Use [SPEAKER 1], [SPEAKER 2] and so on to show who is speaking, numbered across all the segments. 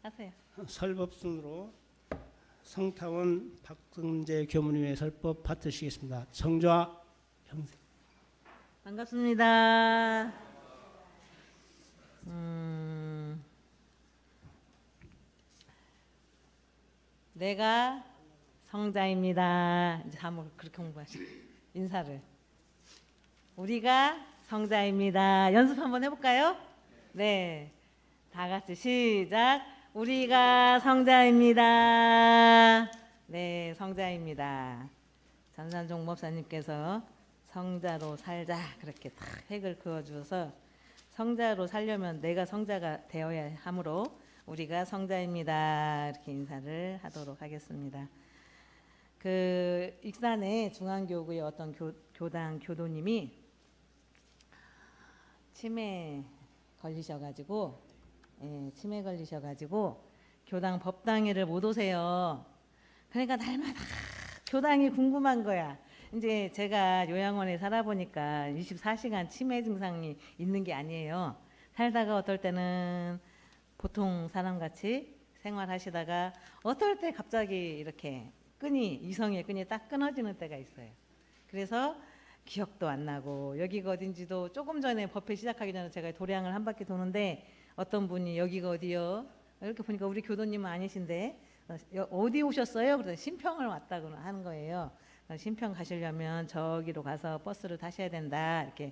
[SPEAKER 1] 하세요.
[SPEAKER 2] 설법순으로 성타원 박성재 교무님의 설법 받으시겠습니다. 정좌 형생.
[SPEAKER 1] 반갑습니다. 내가 성자입니다. 이제 한번 그렇게 공부하시죠. 인사를. 우리가 성자입니다. 연습 한번 해볼까요? 네. 다 같이 시작. 우리가 성자입니다. 네, 성자입니다. 전산종 목사님께서 성자로 살자 그렇게 딱 핵을 그어주어서 성자로 살려면 내가 성자가 되어야 하므로 우리가 성자입니다. 이렇게 인사를 하도록 하겠습니다. 그 익산의 중앙교구의 어떤 교당 교도님이 치매 걸리셔가지고 교당 법당회를 못 오세요. 그러니까 날마다 교당이 궁금한 거야. 이제 제가 요양원에 살아보니까 24시간 치매 증상이 있는 게 아니에요. 살다가 어떨 때는 보통 사람같이 생활하시다가 어떨 때 갑자기 이렇게 이성의 끈이 딱 끊어지는 때가 있어요. 그래서 기억도 안 나고 여기가 어딘지도 조금 전에 법회 시작하기 전에 제가 도량을 한 바퀴 도는데 어떤 분이 여기가 어디요? 이렇게 보니까 우리 교도님은 아니신데 어디 오셨어요? 그래서 신평을 왔다고 하는 거예요. 신평 가시려면 저기로 가서 버스를 타셔야 된다. 이렇게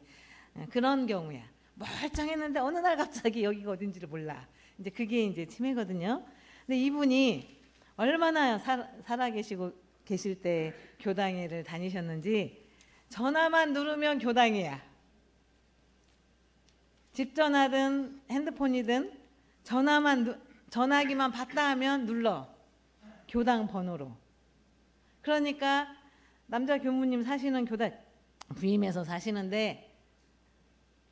[SPEAKER 1] 그런 경우야. 멀쩡했는데 어느 날 갑자기 여기가 어딘지를 몰라. 이제 그게 이제 치매거든요. 근데 이분이 얼마나 계실 때 교당회를 다니셨는지 전화만 누르면 교당회야. 집 전화든 핸드폰이든 전화기만 받다 하면 눌러. 교당 번호로. 그러니까 남자 교무님 사시는 교당 부임해서 사시는데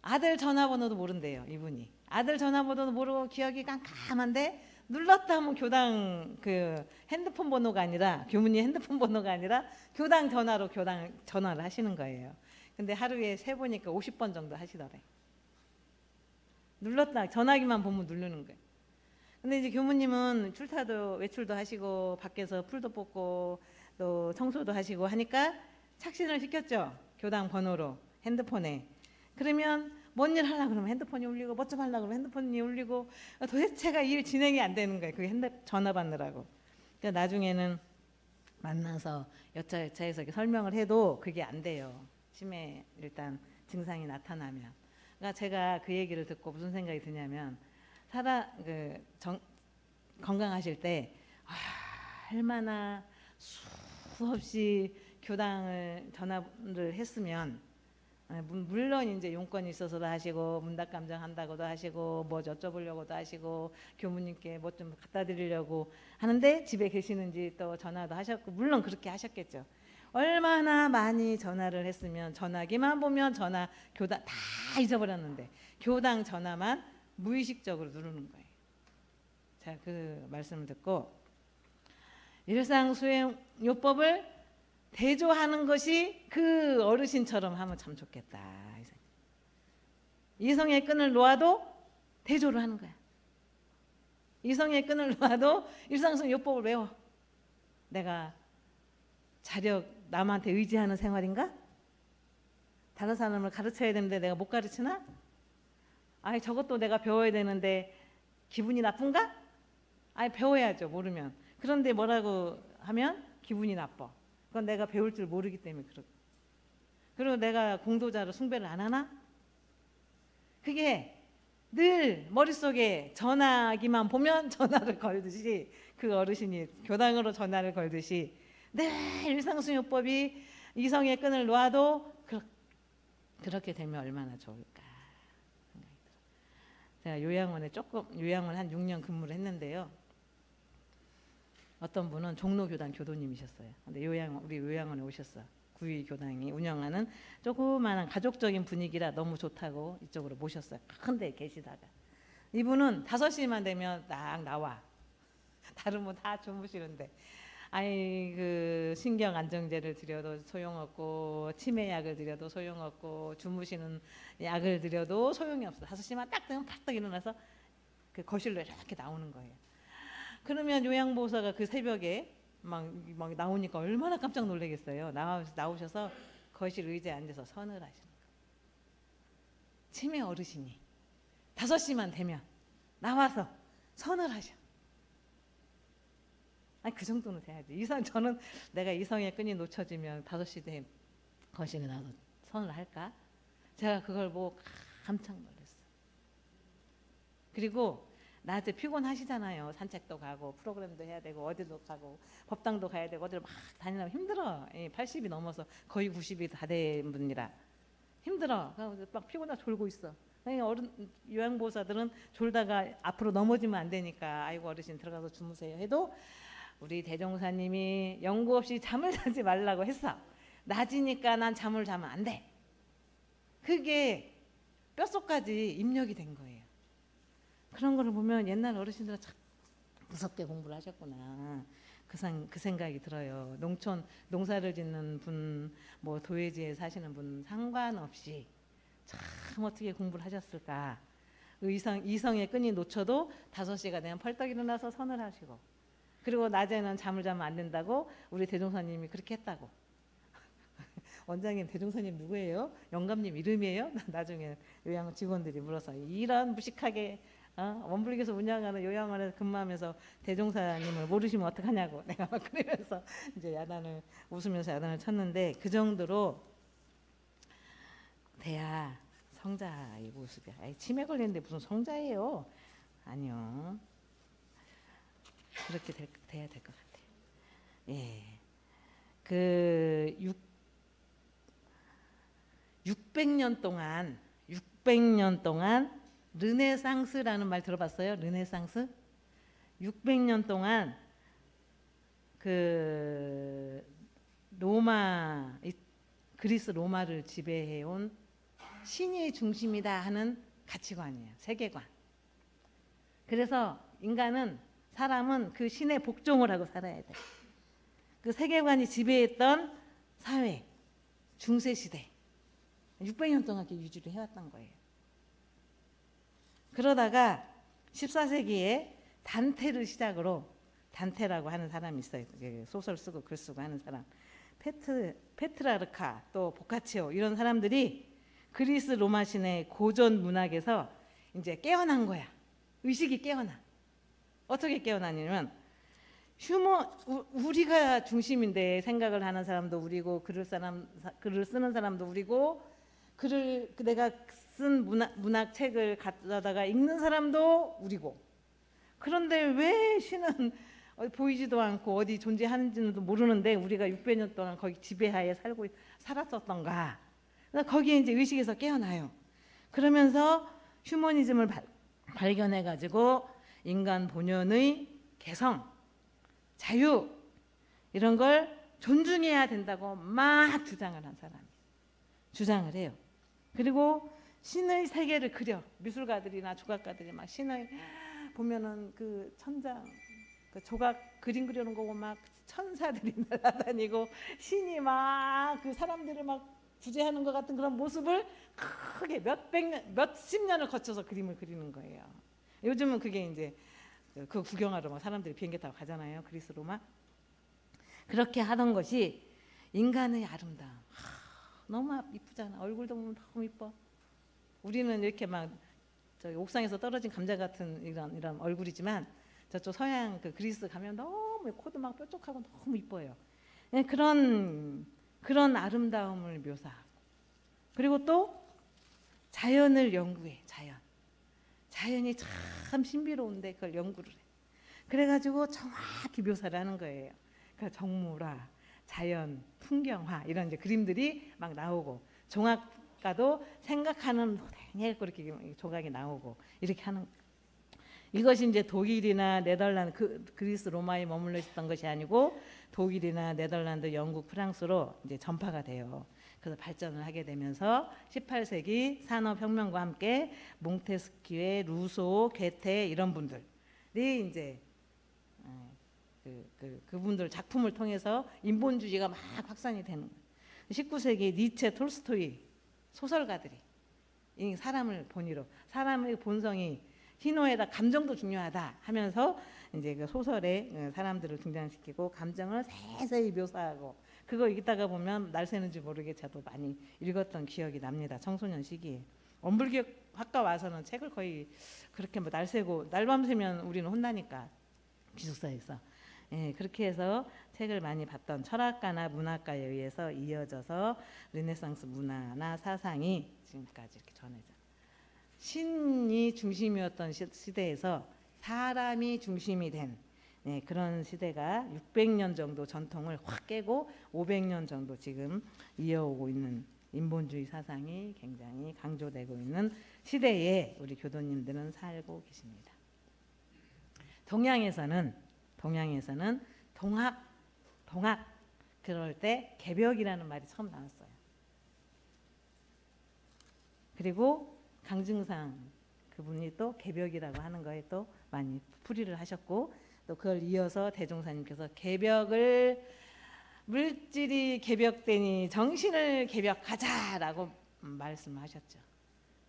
[SPEAKER 1] 아들 전화번호도 모른대요. 이분이. 아들 전화번호도 모르고 기억이 깜깜한데 눌렀다 하면 교당 그 핸드폰 번호가 아니라 교무님 핸드폰 번호가 아니라 교당 전화로 교당 전화를 하시는 거예요. 근데 하루에 세 보니까 50번 정도 하시더래. 눌렀다 전화기만 보면 누르는 거예요. 근데 이제 교무님은 외출도 하시고 밖에서 풀도 뽑고 또 청소도 하시고 하니까 착신을 시켰죠. 교당 번호로 핸드폰에. 그러면 뭔 일 하려고 그러면 핸드폰이 울리고 뭐 좀 하려고 그러면 핸드폰이 울리고 도대체가 일 진행이 안 되는 거예요. 그게 전화 받느라고. 그러니까 나중에는 만나서 여차여차해서 설명을 해도 그게 안 돼요. 치매 일단 증상이 나타나면. 그러니까 제가 그 얘기를 듣고 무슨 생각이 드냐면 건강하실 때 얼마나 수없이 교당을 전화를 했으면 물론 이제 용건이 있어서도 하시고 문답감정 한다고도 하시고 뭐 여쭤보려고도 하시고 교무님께 뭐 좀 갖다 드리려고 하는데 집에 계시는지 또 전화도 하셨고 물론 그렇게 하셨겠죠. 얼마나 많이 전화를 했으면 전화기만 보면 교당 다 잊어버렸는데 교당 전화만 무의식적으로 누르는 거예요. 자, 그 말씀을 듣고 일상수행요법을 대조하는 것이 그 어르신처럼 하면 참 좋겠다. 이성의 끈을 놓아도 대조를 하는 거야. 이성의 끈을 놓아도 일상수행요법을 외워. 내가 남한테 의지하는 생활인가? 다른 사람을 가르쳐야 되는데 내가 못 가르치나? 저것도 내가 배워야 되는데 기분이 나쁜가? 배워야죠. 모르면. 그런데 뭐라고 하면 기분이 나빠. 그건 내가 배울 줄 모르기 때문에 그렇고. 그리고 내가 공도자로 숭배를 안 하나? 그게 늘 머릿속에 전화기만 보면 전화를 걸듯이 그 어르신이 교당으로 전화를 걸듯이 늘 일상수행요법이 이성의 끈을 놓아도 그렇게 되면 얼마나 좋을까 생각이 들어요. 제가 요양원 한 6년 근무를 했는데요. 어떤 분은 종로교당 교도님이셨어요. 근데 우리 요양원에 오셨어. 구의교당이 운영하는 조그마한 가족적인 분위기라 너무 좋다고 이쪽으로 모셨어요. 큰 데 계시다가 이분은 5시만 되면 딱 나와. 다른 분 다 주무시는데 그 신경 안정제를 드려도 소용없고 치매약을 드려도 소용없고 주무시는 약을 드려도 소용이 없어. 5시만 딱 되면 팍딱 일어나서 그 거실로 이렇게 나오는 거예요. 그러면 요양보호사가 그 새벽에 막 나오니까 얼마나 깜짝 놀라겠어요. 나오셔서 거실 의자에 앉아서 선을 하시는 거예요. 치매 어르신이 5시만 되면 나와서 선을 하셔. 아니 그 정도는 돼야지. 저는 내가 이성의 끈이 놓쳐지면 5시 돼 거실에 나와서 선을 할까? 제가 그걸 보고 깜짝 놀랐어요. 그리고 낮에 피곤하시잖아요. 산책도 가고 프로그램도 해야 되고 어디도 가고 법당도 가야 되고 어디를 막 다니려면 힘들어. 80이 넘어서 거의 90이 다 된 분이라 힘들어. 막 피곤하고 졸고 있어. 요양보호사들은 졸다가 앞으로 넘어지면 안 되니까 아이고 어르신 들어가서 주무세요 해도 우리 대종사님이 연구 없이 잠을 자지 말라고 했어. 낮이니까 난 잠을 자면 안 돼. 그게 뼛속까지 입력이 된 거예요. 그런 거를 보면 옛날 어르신들은 참 무섭게 공부를 하셨구나. 그 생각이 들어요. 농사를 짓는 분, 뭐 도회지에 사시는 분 상관없이 참 어떻게 공부를 하셨을까. 이성의 끈이 놓쳐도 5시가 되면 펄떡 일어나서 선을 하시고, 그리고 낮에는 잠을 자면 안 된다고 우리 대종사님이 그렇게 했다고. 원장님 대종사님 누구예요? 영감님 이름이에요? 나중에 요양 직원들이 물어서 이런 무식하게 원불교에서 운영하는 요양원에 근무하면서 대종사님을 모르시면 어떡하냐고 내가 막 그러면서 이제 웃으면서 야단을 쳤는데, 그 정도로 돼야 성자의 모습이야. 치매 걸리는데 무슨 성자예요? 아니요. 그렇게 돼야 될 것 같아요. 예. 600년 동안 르네상스라는 말 들어봤어요? 르네상스? 600년 동안 그리스 로마를 지배해온 신이 중심이다 하는 가치관이에요. 세계관. 그래서 사람은 그 신의 복종을 하고 살아야 돼. 그 세계관이 지배했던 사회, 중세시대 600년 동안 이렇게 유지를 해왔던 거예요. 그러다가 14세기에 단테를 시작으로, 단테라고 하는 사람이 있어요. 소설 쓰고 글 쓰고 하는 사람. 페트라르카 또 보카치오 이런 사람들이 그리스 로마 신의 고전 문학에서 이제 깨어난 거야. 의식이 깨어나. 어떻게 깨어나냐면 우리가 중심인데 생각을 하는 사람도 우리고 글을 쓰는 사람도 우리고 내가 쓴 문학책을 갖다가 읽는 사람도 우리고, 그런데 왜 신은 보이지도 않고 어디 존재하는지도 모르는데 우리가 600년 동안 거기 지배하에 살았었던가. 거기에 이제 의식에서 깨어나요. 그러면서 휴머니즘을 발견해가지고 인간 본연의 개성, 자유 이런 걸 존중해야 된다고 막 주장을 한 사람이에요. 주장을 해요. 그리고 신의 세계를 그려. 미술가들이나 조각가들이 막 신의 보면은 그 천장 그 조각 그림 그려놓은 거고 막 천사들이 날아다니고 신이 막 그 사람들을 막 구제하는 것 같은 그런 모습을 크게 몇십 년을 거쳐서 그림을 그리는 거예요. 요즘은 그게 이제 그 구경하러 막 사람들이 비행기 타고 가잖아요. 그리스 로마. 그렇게 하던 것이 인간의 아름다움. 너무 이쁘잖아. 얼굴도 보면 너무 이뻐. 우리는 이렇게 막 저기 옥상에서 떨어진 감자 같은 이런 얼굴이지만 저쪽 서양 그 그리스 가면 너무 코도 막 뾰족하고 너무 이뻐요. 그런 아름다움을 묘사하고, 그리고 또 자연을 연구해. 자연이 참 신비로운데 그걸 연구를 해. 그래가지고 정확히 묘사를 하는 거예요. 그러니까 정물화, 자연, 풍경화 이런 이제 그림들이 막 나오고, 종합가도 생각하는 이렇게 조각이 나오고 이렇게 하는. 이것이 이제 독일이나 네덜란드, 그리스 로마에 머물러 있었던 것이 아니고 독일이나 네덜란드, 영국, 프랑스로 이제 전파가 돼요. 그래서 발전을 하게 되면서 18세기 산업혁명과 함께 몽테스키에 루소, 괴테 이런 분들이 이제 그분들 작품을 통해서 인본주의가 막 확산이 되는 거예요. 19세기 니체, 톨스토이 소설가들이 이 사람을 본의로, 사람의 본성이 희노애락 감정도 중요하다 하면서 이제 그 소설에 사람들을 등장시키고 감정을 세세히 묘사하고 그거 읽다가 보면 날 새는지 모르게 저도 많이 읽었던 기억이 납니다. 청소년 시기에. 원불교학과 와서는 책을 거의 그렇게 뭐 날 새고 날밤 새면 우리는 혼나니까 기숙사에서. 예, 그렇게 해서 책을 많이 봤던 철학가나 문학가에 의해서 이어져서 르네상스 문화나 사상이 지금까지 이렇게 전해져. 신이 중심이었던 시대에서 사람이 중심이 된 그런 시대가 600년 정도 전통을 확 깨고 500년 정도 지금 이어오고 있는 인본주의 사상이 굉장히 강조되고 있는 시대에 우리 교도님들은 살고 계십니다. 동양에서는 동학 그럴 때 개벽이라는 말이 처음 나왔어요. 그리고 강증상 그분이 또 개벽이라고 하는 거에 또 많이 풀이를 하셨고 또 그걸 이어서 대종사님께서 개벽을 물질이 개벽되니 정신을 개벽하자라고 말씀하셨죠.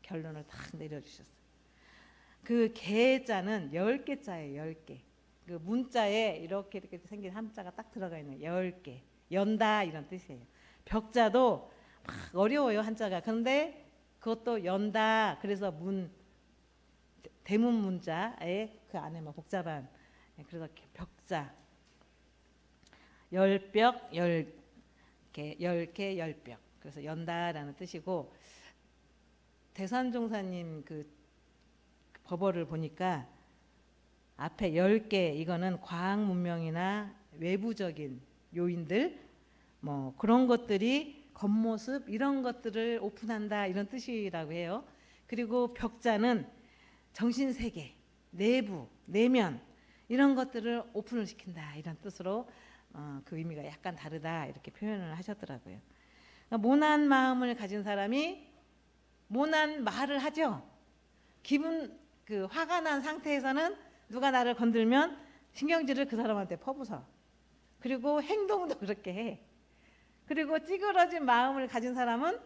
[SPEAKER 1] 결론을 딱 내려주셨어요. 그 개자는 10개자예요. 10개. 그 문자에 이렇게 생긴 한자가 딱 들어가 있는 10개. 연다 이런 뜻이에요. 벽자도 막 어려워요. 한자가. 그런데 그것도 연다. 그래서 대문 문자에 그 안에 뭐 복잡한 그래서 벽자 10벽 10개 10벽 그래서 연다라는 뜻이고 대산종사님 그 법어를 보니까 앞에 10개 이거는 과학 문명이나 외부적인 요인들 뭐 그런 것들이 겉모습 이런 것들을 오픈한다 이런 뜻이라고 해요. 그리고 벽자는 정신세계, 내부, 내면 이런 것들을 오픈을 시킨다 이런 뜻으로 그 의미가 약간 다르다 이렇게 표현을 하셨더라고요. 그러니까 모난 마음을 가진 사람이 모난 말을 하죠. 그 화가 난 상태에서는 누가 나를 건들면 신경질을 그 사람한테 퍼부서. 그리고 행동도 그렇게 해. 그리고 찌그러진 마음을 가진 사람은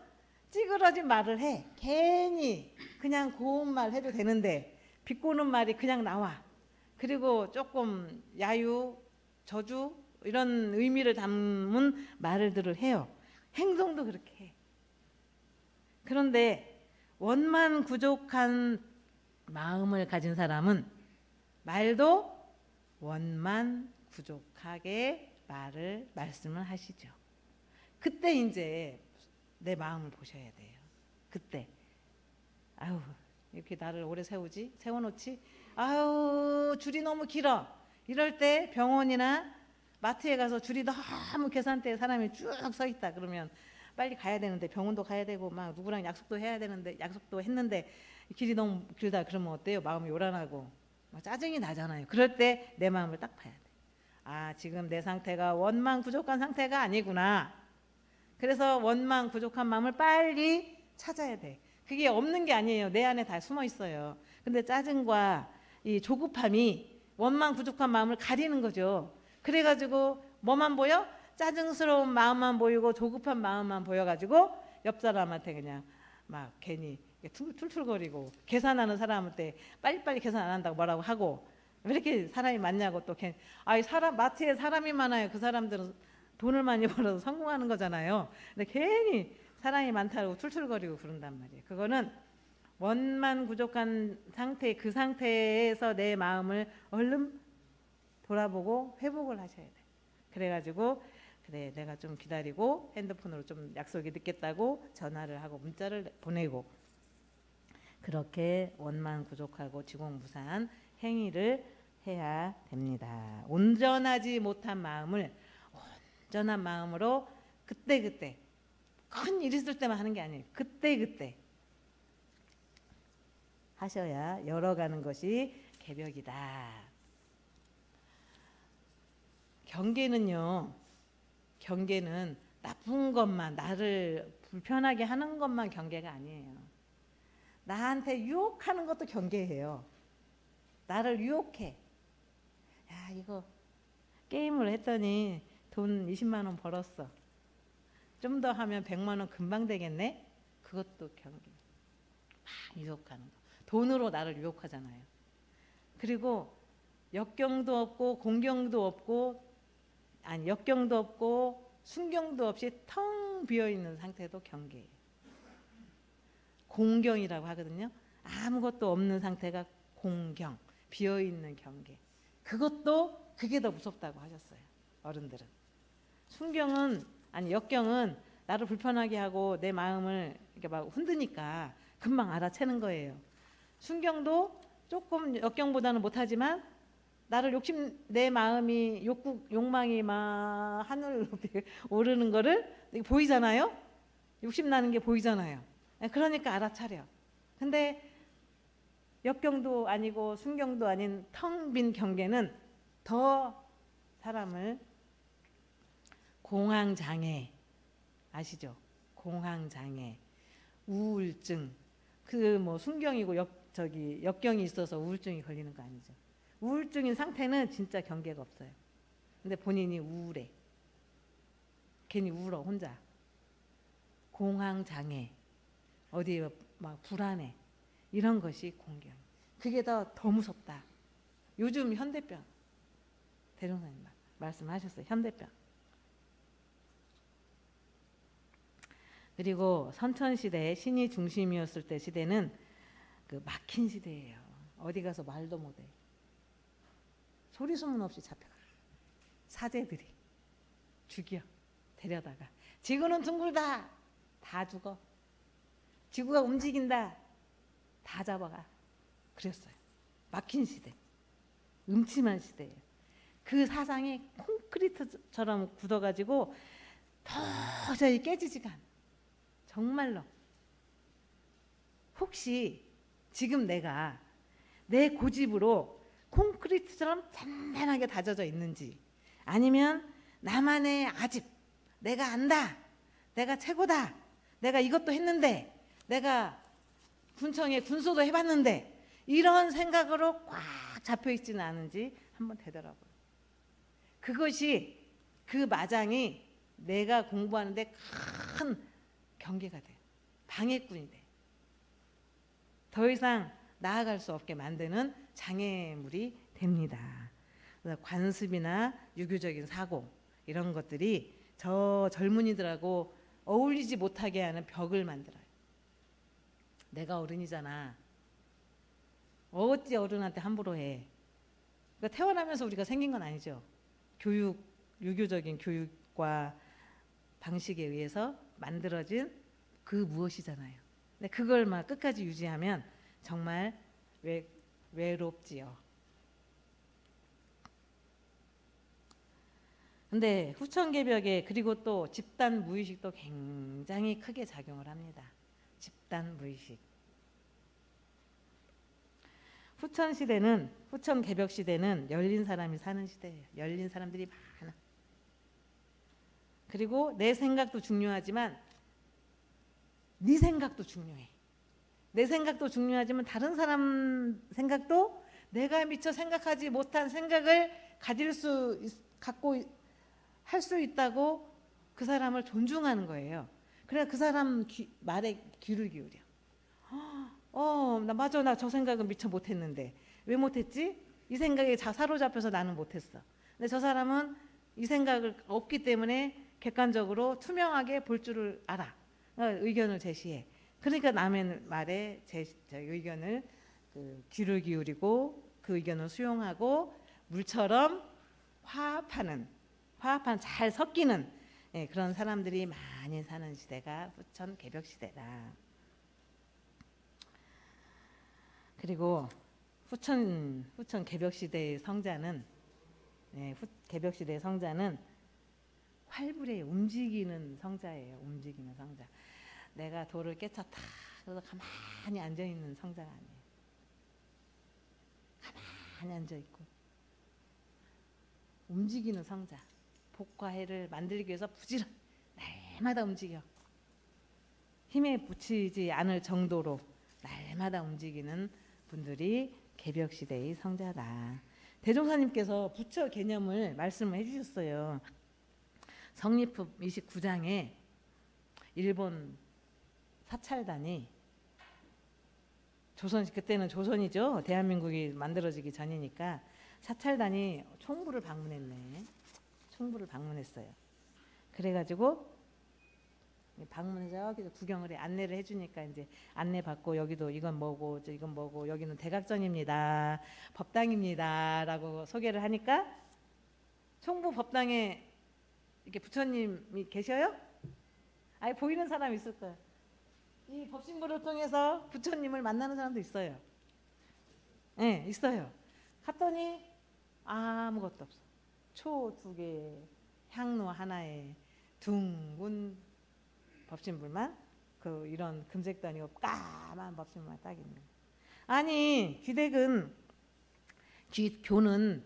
[SPEAKER 1] 찌그러진 말을 해. 괜히 그냥 고운 말 해도 되는데 비꼬는 말이 그냥 나와. 그리고 조금 야유, 저주 이런 의미를 담은 말들을 해요. 행동도 그렇게 해. 그런데 원만 부족한 마음을 가진 사람은 말도 원만 부족하게 말씀을 하시죠. 그때 이제 내 마음을 보셔야 돼요. 그때 아유 이렇게 나를 오래 세워놓지 아유 줄이 너무 길어 이럴 때 병원이나 마트에 가서 줄이 너무 계산대에 사람이 쭉 서 있다 그러면 빨리 가야 되는데 병원도 가야 되고 막 누구랑 약속도 해야 되는데 약속도 했는데 길이 너무 길다 그러면 어때요? 마음이 요란하고 막 짜증이 나잖아요. 그럴 때 내 마음을 딱 봐야 돼. 아 지금 내 상태가 원망 부족한 상태가 아니구나. 그래서 원망 부족한 마음을 빨리 찾아야 돼. 그게 없는 게 아니에요. 내 안에 다 숨어 있어요. 근데 짜증과 이 조급함이 원망 부족한 마음을 가리는 거죠. 그래가지고 뭐만 보여? 짜증스러운 마음만 보이고 조급한 마음만 보여가지고 옆 사람한테 그냥 막 괜히 툴툴거리고 계산하는 사람한테 빨리빨리 계산 안 한다고 뭐라고 하고 왜 이렇게 사람이 많냐고 또 마트에 사람이 많아요. 그 사람들은 돈을 많이 벌어서 성공하는 거잖아요. 근데 괜히 사람이 많다고 툴툴거리고 그런단 말이에요. 그거는 원만 부족한 상태 그 상태에서 내 마음을 얼른 돌아보고 회복을 하셔야 돼. 그래가지고 그래 내가 좀 기다리고 핸드폰으로 좀 약속이 늦겠다고 전화를 하고 문자를 보내고 그렇게 원만 부족하고 지공무사한 행위를 해야 됩니다. 온전하지 못한 마음을 온전한 마음으로 그때그때 큰 일 있을 때만 하는 게 아니에요. 그때그때 하셔야 열어가는 것이 개벽이다. 경계는 나쁜 것만 나를 불편하게 하는 것만 경계가 아니에요. 나한테 유혹하는 것도 경계예요. 나를 유혹해. 야 이거 게임을 했더니 돈 20만 원 벌었어. 좀 더 하면 100만 원 금방 되겠네. 그것도 경계. 막 유혹하는 거. 돈으로 나를 유혹하잖아요. 그리고 역경도 없고 공경도 없고 역경도 없고 순경도 없이 텅 비어있는 상태도 경계예요. 공경이라고 하거든요. 아무것도 없는 상태가 공경, 비어있는 경계. 그게 더 무섭다고 하셨어요. 어른들은. 역경은 나를 불편하게 하고 내 마음을 이렇게 막 흔드니까 금방 알아채는 거예요. 순경도 조금 역경보다는 못하지만 내 마음이 욕망이 막 하늘로 오르는 거를 보이잖아요. 욕심 나는 게 보이잖아요. 그러니까 알아차려. 근데 역경도 아니고 순경도 아닌 텅 빈 경계는 더 사람을 공황장애 아시죠? 공황장애, 우울증, 순경이고 역경이 있어서 우울증이 걸리는 거 아니죠. 우울증인 상태는 진짜 경계가 없어요. 근데 본인이 우울해. 괜히 울어 혼자. 공황장애, 어디에 막 불안해. 이런 것이 공경. 그게 더 무섭다. 요즘 현대병. 대종사님 말씀하셨어요. 현대병. 그리고 선천시대 신이 중심이었을 때 시대는 막힌 시대예요. 어디 가서 말도 못해. 소리 소문 없이 잡혀가. 사제들이 죽여 데려다가 지구는 둥글다. 다 죽어. 지구가 움직인다. 다 잡아가. 그랬어요. 막힌 시대. 음침한 시대예요. 그 사상이 콘크리트처럼 굳어가지고 도저히 깨지지가 않아. 정말로. 혹시 지금 내가 내 고집으로 콘크리트처럼 단단하게 다져져 있는지, 아니면 나만의 아집, 내가 안다, 내가 최고다, 내가 이것도 했는데, 내가 군청에 군소도 해봤는데, 이런 생각으로 꽉 잡혀있지는 않은지 한번 되더라고요. 그것이, 그 마장이 내가 공부하는데 큰 경계가 돼요. 방해꾼이 돼. 더 이상 나아갈 수 없게 만드는 장애물이 됩니다. 그래서 관습이나 유교적인 사고 이런 것들이 저 젊은이들하고 어울리지 못하게 하는 벽을 만들어요. 내가 어른이잖아. 어찌 어른한테 함부로 해. 그러니까 태어나면서 우리가 생긴 건 아니죠. 유교적인 교육과 방식에 의해서 만들어진 그 무엇이잖아요. 근데 그걸 막 끝까지 유지하면 정말 외롭지요. 근데 후천개벽에 그리고 또 집단 무의식도 굉장히 크게 작용을 합니다. 집단 무의식. 후천개벽 시대는 열린 사람이 사는 시대예요. 열린 사람들이 많아. 그리고 내 생각도 중요하지만 네 생각도 중요해. 내 생각도 중요하지만 다른 사람 생각도 내가 미처 생각하지 못한 생각을 갖고 할 수 있다고 그 사람을 존중하는 거예요. 그래야 그 사람 말에 귀를 기울여. 나 저 생각은 미처 못했는데 왜 못했지? 이 생각에 사로잡혀서 나는 못했어. 근데 저 사람은 이 생각을 없기 때문에 객관적으로 투명하게 볼 줄을 알아. 의견을 제시해. 그러니까 남의 말에 제 의견을 귀를 기울이고 그 의견을 수용하고 물처럼 화합한 잘 섞이는 그런 사람들이 많이 사는 시대가 후천개벽 시대다. 그리고 후천개벽 시대의 성자는 개벽 시대의 성자는 활불에 움직이는 성자예요. 움직이는 성자. 내가 돌을 깨쳤다. 그래서 가만히 앉아 있는 성자가 아니에요. 가만히 앉아 있고 움직이는 성자. 복과 해를 만들기 위해서 부지런히 날마다 움직여. 힘에 부치지 않을 정도로 날마다 움직이는 분들이 개벽 시대의 성자다. 대종사님께서 부처 개념을 말씀을 해주셨어요. 성리품 29장에 일본 사찰단이 조선 그때는 조선이죠. 대한민국이 만들어지기 전이니까 사찰단이 총부를 방문했네. 총부를 방문했어요. 그래가지고 방문해서 여기서 구경을 해 안내를 해주니까 이제 안내 받고 여기도 이건 뭐고 저 이건 뭐고 여기는 대각전입니다. 법당입니다라고 소개를 하니까 총부 법당에 이렇게 부처님이 계셔요? 아예 보이는 사람 있을 거예요. 이 법신부를 통해서 부처님을 만나는 사람도 있어요. 네, 있어요. 갔더니 아무것도 없어. 초 2개, 향로 하나에 둥근 법신불만 그 이런 금색도 아니고 까만 법신불만 딱 있는. 아니 귀댁은 귀교는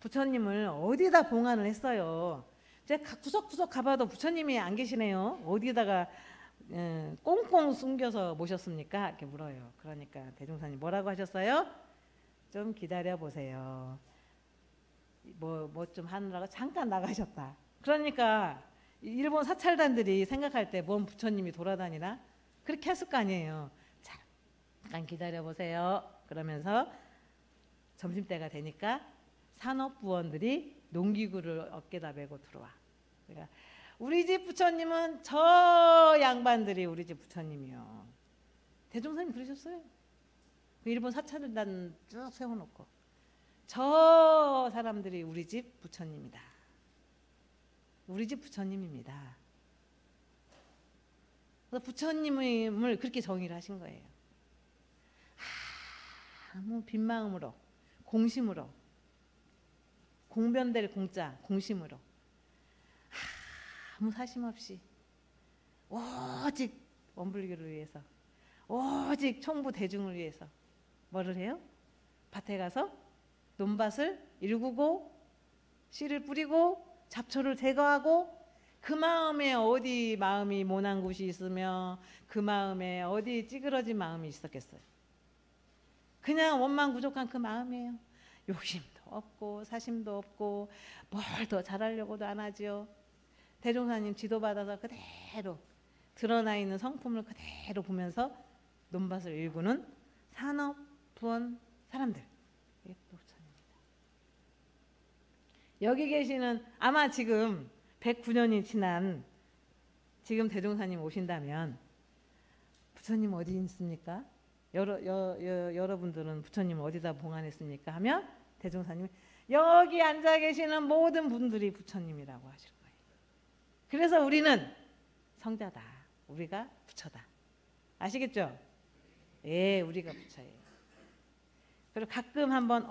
[SPEAKER 1] 부처님을 어디다 봉안을 했어요. 제가 구석구석 가봐도 부처님이 안 계시네요. 어디다가 꽁꽁 숨겨서 모셨습니까? 이렇게 물어요. 그러니까 대종사님 뭐라고 하셨어요? 좀 기다려 보세요. 뭐 좀 하느라고 잠깐 나가셨다. 그러니까 일본 사찰단들이 생각할 때 뭔 부처님이 돌아다니나? 그렇게 했을 거 아니에요. 잠깐 기다려 보세요. 그러면서 점심때가 되니까 산업부원들이 농기구를 어깨다 메고 들어와. 그러니까 우리 집 부처님은 저 양반들이 우리 집 부처님이요. 대종사님 그러셨어요. 그 일본 사찰단 쭉 세워놓고 저 사람들이 우리 집 부처님이다. 우리 집 부처님입니다. 그래서 부처님을 그렇게 정의를 하신 거예요. 아무 빈 마음으로 공심으로 공변될 공자 공심으로 아무 사심 없이 오직 원불교를 위해서 오직 총부 대중을 위해서 뭐를 해요? 밭에 가서 논밭을 일구고 씨를 뿌리고 잡초를 제거하고 그 마음에 어디 마음이 모난 곳이 있으며 그 마음에 어디 찌그러진 마음이 있었겠어요. 그냥 원망 부족한 그 마음이에요. 욕심도 없고 사심도 없고 뭘 더 잘하려고도 안 하지요. 대종사님 지도받아서 그대로 드러나 있는 성품을 그대로 보면서 논밭을 일구는 산업 부원 사람들. 이게 부처님입니다. 여기 계시는 아마 지금 109년이 지난 지금 대종사님 오신다면 부처님 어디 있습니까? 여러분들은 부처님 어디다 봉안했습니까? 하면 대종사님이 여기 앉아 계시는 모든 분들이 부처님이라고 하실 거예요. 그래서 우리는 성자다. 우리가 부처다. 아시겠죠? 예, 우리가 부처예요. 그리고 가끔 한번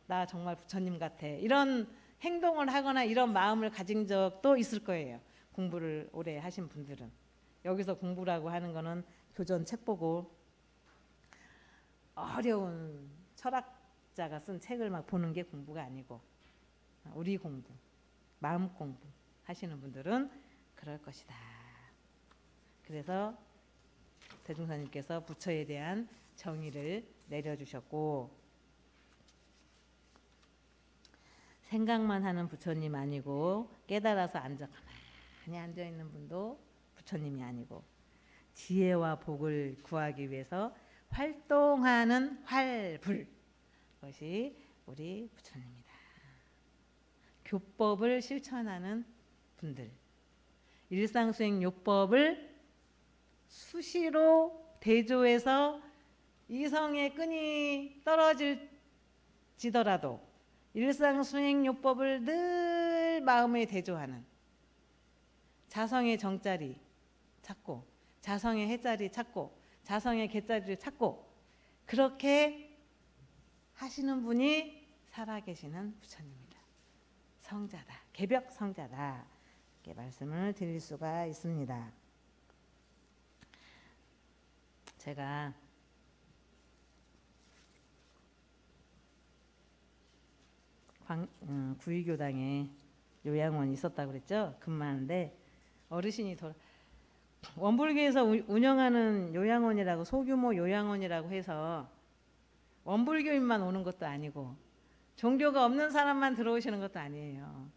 [SPEAKER 1] 나 정말 부처님 같아. 이런 행동을 하거나 이런 마음을 가진 적도 있을 거예요. 공부를 오래 하신 분들은. 여기서 공부라고 하는 거는 교전 책 보고 어려운 철학자가 쓴 책을 막 보는 게 공부가 아니고 우리 공부, 마음 공부 하시는 분들은 그럴 것이다. 그래서 대종사님께서 부처에 대한 정의를 내려주셨고 생각만 하는 부처님 아니고 깨달아서 가만히 앉아있는 분도 부처님이 아니고 지혜와 복을 구하기 위해서 활동하는 활불 그것이 우리 부처님이다. 교법을 실천하는 분들 일상수행 요법을 수시로 대조해서 이성의 끈이 떨어지더라도 일상수행요법을 늘 마음에 대조하는 자성의 정자리 찾고 자성의 해자리 찾고 자성의 개자리를 찾고 그렇게 하시는 분이 살아계시는 부처님이다. 성자다. 개벽 성자다. 이렇게 말씀을 드릴 수가 있습니다. 제가 구의교당에 요양원이 있었다고 그랬죠. 근무하는데 어르신이 원불교에서 운영하는 요양원이라고 소규모 요양원이라고 해서 원불교인만 오는 것도 아니고 종교가 없는 사람만 들어오시는 것도 아니에요.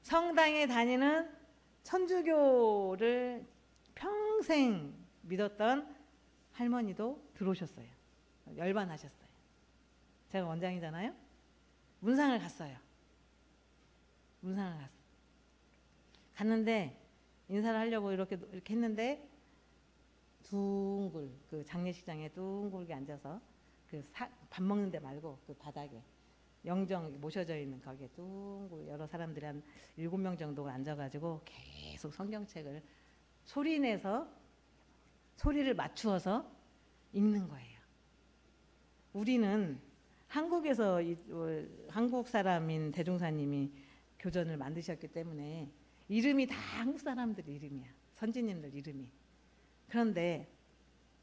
[SPEAKER 1] 성당에 다니는 천주교를 평생 믿었던 할머니도 들어오셨어요. 열반하셨어요. 제가 원장이잖아요. 문상을 갔어요. 문상을 갔어. 갔는데 인사를 하려고 이렇게 했는데 둥글 그 장례식장에 둥글게 앉아서 밥 먹는 데 말고 그 바닥에 영정 모셔져 있는 거기에 둥글 여러 사람들이 한 7명 정도가 앉아가지고 계속 성경책을 소리내서 소리를 맞추어서 읽는 거예요. 우리는 한국에서 한국 사람인 대종사님이 교전을 만드셨기 때문에 이름이 다 한국 사람들 이름이야. 선지님들 이름이. 그런데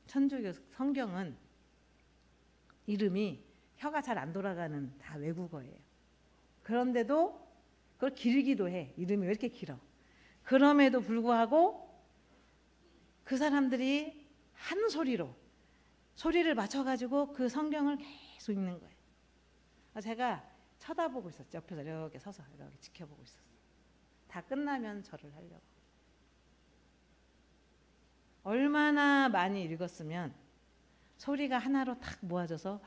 [SPEAKER 1] 천주교 성경은 이름이 혀가 잘 안 돌아가는 다 외국어예요. 그런데도 그걸 길기도 해. 이름이 왜 이렇게 길어? 그럼에도 불구하고 그 사람들이 한 소리를 맞춰가지고 그 성경을 계속 읽는 거예요. 제가 쳐다보고 있었죠. 옆에서 이렇게 서서 이렇게 지켜보고 있었어요. 다 끝나면 절을 하려고. 얼마나 많이 읽었으면 소리가 하나로 탁 모아져서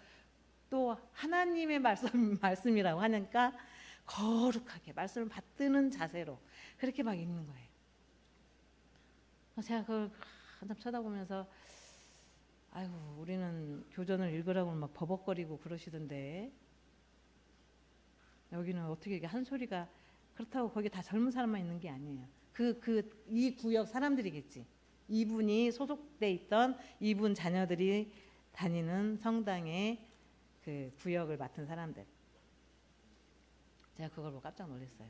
[SPEAKER 1] 또 하나님의 말씀이라고 하니까 거룩하게 말씀을 받드는 자세로 그렇게 막 읽는 거예요. 제가 그걸 한참 쳐다보면서 아이고 우리는 교전을 읽으라고 막 버벅거리고 그러시던데 여기는 어떻게 이게 한 소리가 그렇다고 거기 다 젊은 사람만 있는 게 아니에요. 이 구역 사람들이겠지. 이분이 소속돼 있던 이분 자녀들이 다니는 성당의 그 구역을 맡은 사람들. 제가 그걸 보고 깜짝 놀랐어요.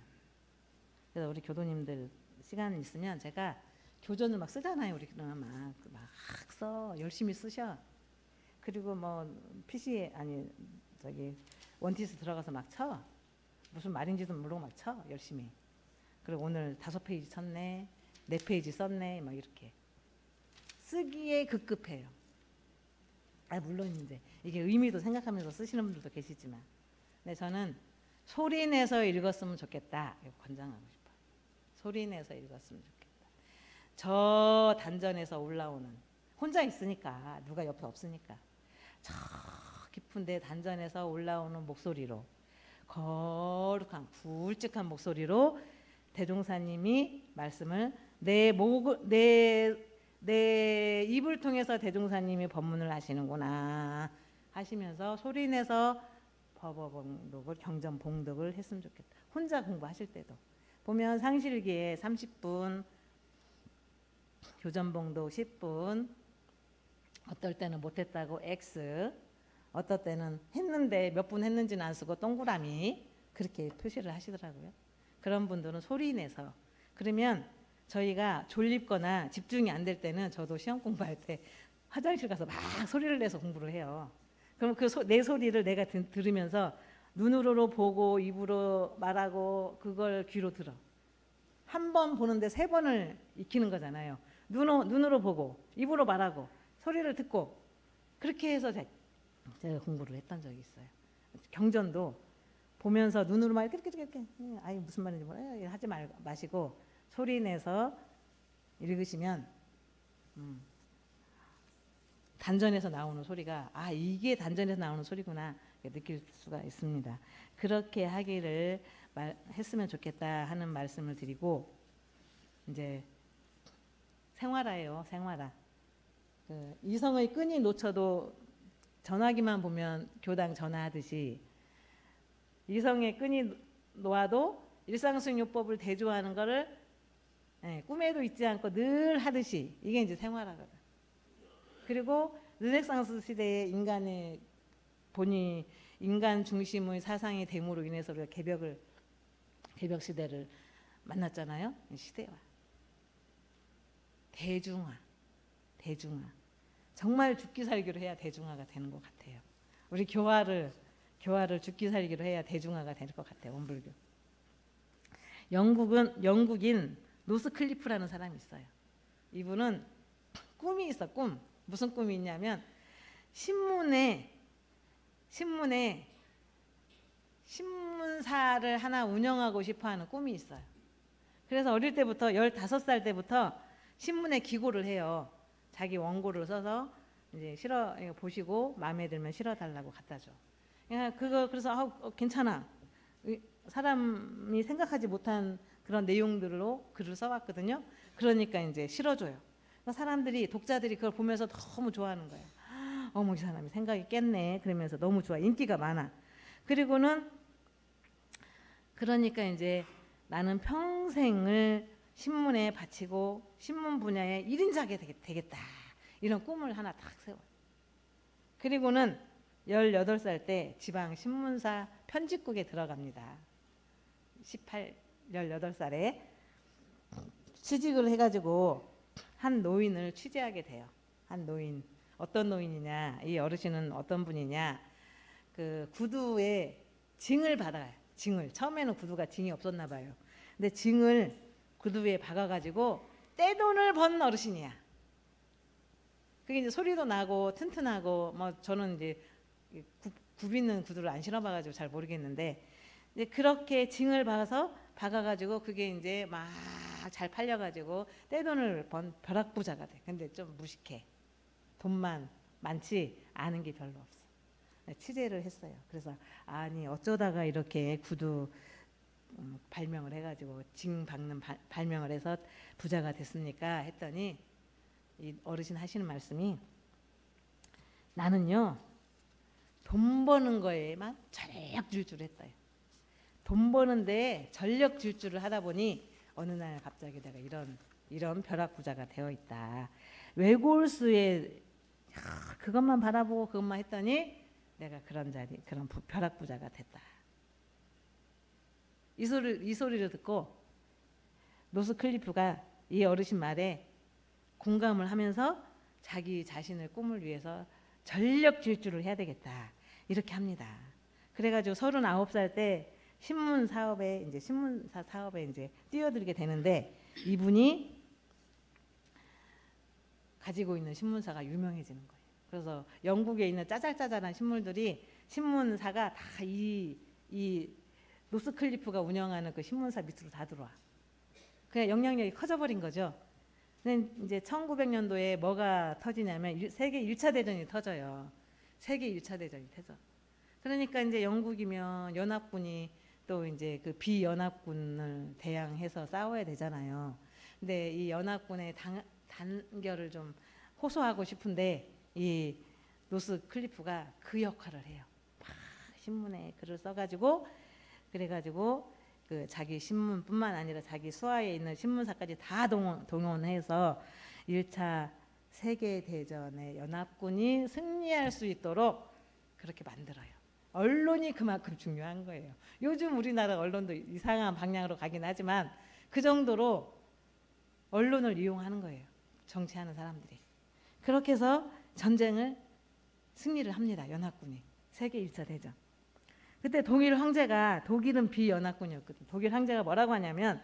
[SPEAKER 1] 그래서 우리 교도님들 시간 있으면 제가 교전을 막 쓰잖아요. 우리는 막 써. 열심히 쓰셔. 그리고 뭐 PC 아니 저기 원티스 들어가서 막 쳐. 무슨 말인지도 모르고 막 쳐. 열심히. 그리고 오늘 5페이지 쳤네. 4페이지 썼네. 막 이렇게. 쓰기에 급급해요. 물론 이제 이게 의미도 생각하면서 쓰시는 분들도 계시지만, 근데 저는 소리 내서 읽었으면 좋겠다. 이거 권장하고 싶어요. 소리 내서 읽었으면 좋겠다. 저 단전에서 올라오는 혼자 있으니까 누가 옆에 없으니까 저 깊은데 단전에서 올라오는 목소리로 거룩한 굵직한 목소리로 대종사님이 말씀을 내 입을 통해서 대종사님이 법문을 하시는구나 하시면서 소리내서 법어봉독을 경전봉독을 했으면 좋겠다. 혼자 공부하실 때도 보면 상실기에 30분, 교전봉독 10분, 어떨 때는 못했다고 X, 어떨 때는 했는데 몇 분 했는지는 안 쓰고 동그라미 그렇게 표시를 하시더라고요. 그런 분들은 소리내서. 그러면 저희가 졸립거나 집중이 안 될 때는 저도 시험 공부할 때 화장실 가서 막 소리를 내서 공부를 해요. 그럼 내 소리를 내가 들으면서 눈으로 보고 입으로 말하고 그걸 귀로 들어. 한 번 보는데 3번을 익히는 거잖아요. 눈으로 보고 입으로 말하고 소리를 듣고 그렇게 해서 제가 공부를 했던 적이 있어요. 경전도 보면서 눈으로 막 이렇게 아이 무슨 말인지 몰라요. 하지 마시고 소리 내서 읽으시면 단전에서 나오는 소리가 이게 단전에서 나오는 소리구나 느낄 수가 있습니다. 그렇게 하기를 했으면 좋겠다 하는 말씀을 드리고 이제 생활화예요. 생활화. 이성의 끈이 놓쳐도 전화기만 보면 교당 전화하듯이 이성의 끈이 놓아도 일상수용요법을 대조하는 거를 꿈에도 잊지 않고 늘 하듯이 이게 이제 생활화거든. 그리고 르네상스 시대의 인간의 본이 인간 중심의 사상의 됨으로 인해서 우리가 개벽 시대를 만났잖아요. 시대화. 대중화. 정말 죽기 살기로 해야 대중화가 되는 것 같아요. 우리 교화를 죽기 살기로 해야 대중화가 될 것 같아요. 원불교. 영국인 노스클리프라는 사람이 있어요. 이분은 꿈이 있어. 꿈. 무슨 꿈이 있냐면 신문사를 하나 운영하고 싶어하는 꿈이 있어요. 그래서 어릴 때부터 15살 때부터 신문에 기고를 해요. 자기 원고를 써서 이제 실어 이거 보시고 마음에 들면 실어 달라고 갖다 줘. 그거 그래서 괜찮아. 사람이 생각하지 못한 그런 내용들로 글을 써왔거든요. 그러니까 이제 실어줘요. 사람들이 독자들이 그걸 보면서 너무 좋아하는 거예요. 어머 이 사람이 생각이 깼네. 그러면서 너무 좋아. 인기가 많아. 그리고는 그러니까 이제 나는 평생을 신문에 바치고 신문 분야의 1인자가 되겠다. 이런 꿈을 하나 딱 세워요. 그리고는 18살 때 지방 신문사 편집국에 들어갑니다. 18살에 취직을 해가지고 한 노인을 취재하게 돼요. 한 노인. 어떤 노인이냐, 이 어르신은 어떤 분이냐, 그 구두에 징을 받아요. 징을. 처음에는 구두가 징이 없었나 봐요. 근데 징을 구두에 박아가지고 떼돈을 번 어르신이야. 그게 이제 소리도 나고 튼튼하고, 뭐 저는 이제 굽이는 구두를 안 신어봐가지고 잘 모르겠는데, 이제 그렇게 징을 박아가지고 그게 이제 막 잘 팔려가지고 떼돈을 번 벼락부자가 돼. 근데 좀 무식해. 돈만 많지 아는 게 별로 없어. 취재를 했어요. 그래서 아니 어쩌다가 이렇게 구두 발명을 해가지고 징 박는 발명을 해서 부자가 됐습니까? 했더니 이 어르신 하시는 말씀이 나는요 돈 버는 거에만 전력 질주를 했어요. 돈 버는데 전력 질주를 하다 보니 어느 날 갑자기 내가 이런 벼락부자가 되어 있다. 외골수에 그것만 바라보고 그것만 했더니 내가 그런 벼락부자가 됐다. 이 소리를 듣고 노스클리프가 이 어르신 말에 공감을 하면서 자기 자신의 꿈을 위해서 전력 질주를 해야 되겠다. 이렇게 합니다. 그래가지고 39살 때 신문사 사업에 이제 뛰어들게 되는데 이분이 가지고 있는 신문사가 유명해지는 거예요. 그래서 영국에 있는 짜잘짜잘한 신문사가 다 이 노스클리프가 운영하는 그 신문사 밑으로 다 들어와. 그냥 영향력이 커져버린 거죠. 근데 이제 1900년도에 뭐가 터지냐면 세계 1차 대전이 터져요. 세계 1차 대전이 터져. 그러니까 이제 영국이면 연합군이 또 이제 그 비연합군을 대항해서 싸워야 되잖아요. 근데 이 연합군의 단결을 좀 호소하고 싶은데 이 노스클리프가 그 역할을 해요. 막 신문에 글을 써가지고 그래가지고 그 자기 신문뿐만 아니라 자기 수하에 있는 신문사까지 다 동원해서 1차 세계대전의 연합군이 승리할 수 있도록 그렇게 만들어요. 언론이 그만큼 중요한 거예요. 요즘 우리나라 언론도 이상한 방향으로 가긴 하지만 그 정도로 언론을 이용하는 거예요. 정치하는 사람들이. 그렇게 해서 승리를 합니다. 연합군이. 세계 1차 대전. 그때 독일은 비연합군이었거든. 독일 황제가 뭐라고 하냐면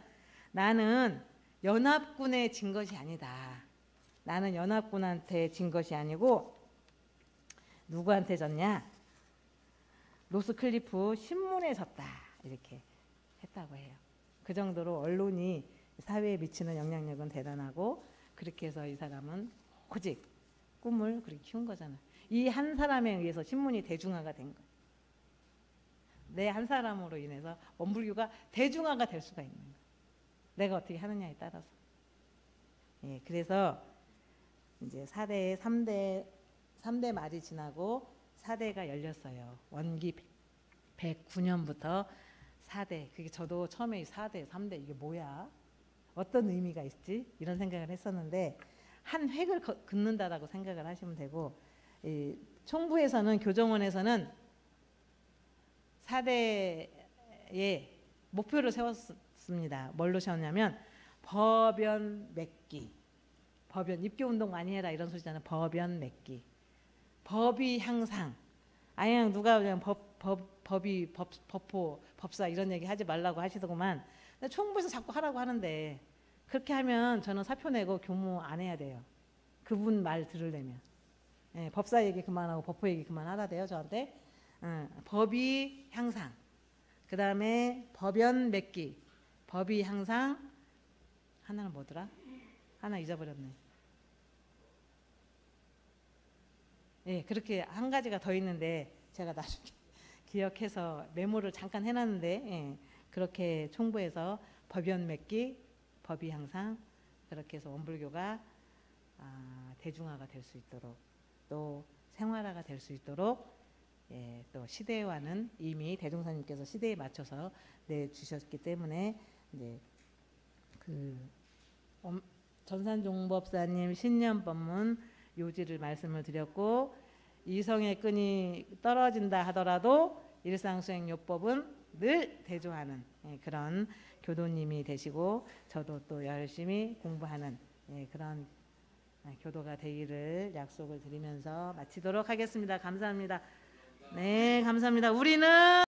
[SPEAKER 1] 나는 연합군에 진 것이 아니다. 나는 연합군한테 진 것이 아니고 누구한테 졌냐? 노스클리프 신문에 졌다. 이렇게 했다고 해요. 그 정도로 언론이 사회에 미치는 영향력은 대단하고 그렇게 해서 이 사람은 오직 꿈을 그렇게 키운 거잖아요. 이 한 사람에 의해서 신문이 대중화가 된 거예요. 내 한 사람으로 인해서 원불교가 대중화가 될 수가 있는 거예요. 내가 어떻게 하느냐에 따라서. 예, 그래서 이제 3대 말이 지나고 4대가 열렸어요. 원기 109년부터 4대. 그게 저도 처음에 4대, 3대 이게 뭐야? 어떤 의미가 있지? 이런 생각을 했었는데 한 획을 긋는다라고 생각을 하시면 되고 이 총부에서는 교정원에서는 4대의 목표를 세웠습니다. 뭘로 세웠냐면 법연 맺기. 법연 입교운동 많이 해라 이런 소리잖아요. 법연 맺기. 법이 향상. 아예 누가 그냥 법사 이런 얘기 하지 말라고 하시더구만. 총부에서 자꾸 하라고 하는데 그렇게 하면 저는 사표 내고 교무 안 해야 돼요. 그분 말 들으려면. 예, 법사 얘기 그만하고 법호 얘기 그만하라 돼요 저한테. 법이 향상. 그 다음에 법연 맺기. 법이 향상. 하나는 뭐더라? 하나 잊어버렸네. 예, 그렇게 한 가지가 더 있는데 제가 나중에 기억해서 메모를 잠깐 해놨는데 예, 그렇게 총부해서 법연 맺기, 법이 항상 그렇게 해서 원불교가 대중화가 될 수 있도록 또 생활화가 될 수 있도록 예, 또 시대와는 이미 대종사님께서 시대에 맞춰서 내주셨기 때문에 이제 그 전산종법사님 신년법문 요지를 말씀을 드렸고 이성의 끈이 떨어진다 하더라도 일상수행요법은 늘 대조하는 예, 그런 교도님이 되시고 저도 또 열심히 공부하는 예, 그런 교도가 되기를 약속을 드리면서 마치도록 하겠습니다. 감사합니다. 네, 감사합니다. 우리는